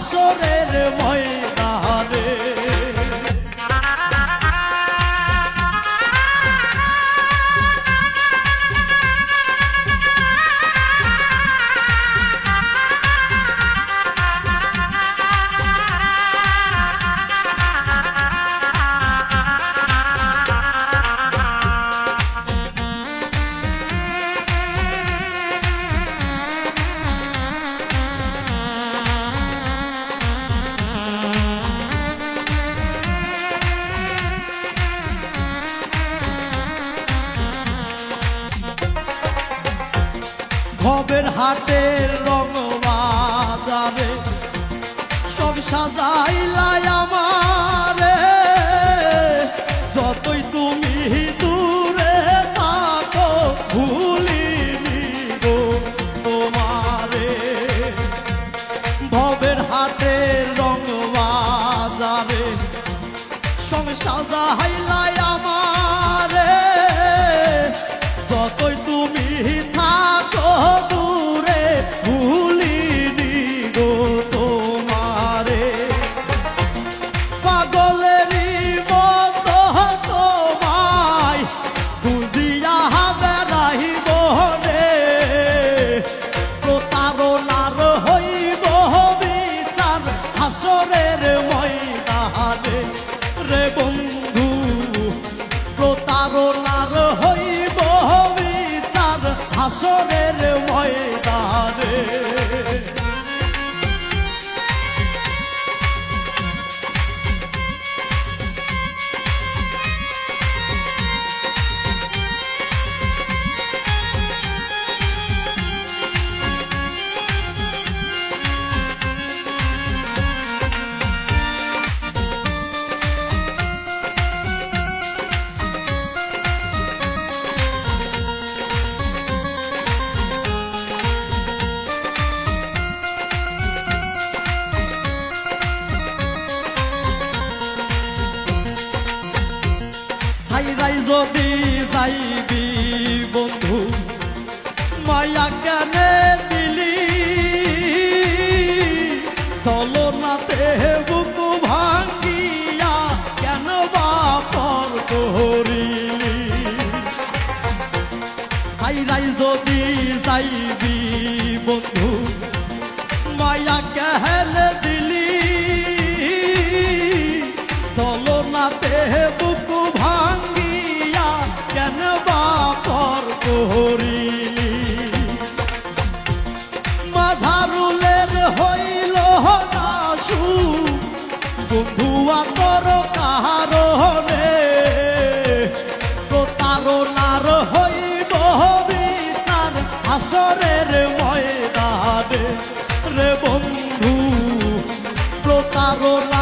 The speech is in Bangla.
হাসরের ময়দানে। ভবের হাটের রং বাজারে সব সাজাইলাই আমারে, যতই তুমি দূরে থাকো ভুলিনি গো তোমারে। ভবের হাটের রং বাজারে সব সাজাইলাই আমারে, যতই তুমি থাকো দূরে ভুলিনি গো তোমারে। পাগলেরই মতো তোমায় খুঁজিয়া বেড়াইব রে, প্রতারণার হইব বিচার হাসরের ময়দানে রে বন্ধু, প্রতারণার হইব বিচার হাসরের ময়দানে। ছাইরাই যদি যাইবি বন্ধু মায়া কেনে দিলি, চলো নাতে বুক ভাঙ্গিয়া কেন বাপর করিলি। ছাইরাই যদি যাইবি বন্ধু মায়া কেনে দিলি, চলো নাতে বুক ভাঙ্গিয়া কেন বাপর করিলি। মাধারুলের হইল না সুখ বন্ধু তোর কারণে, প্রতারণার হইব বিচার হাসরের ময়দানে রে বন্ধু, প্রতারণা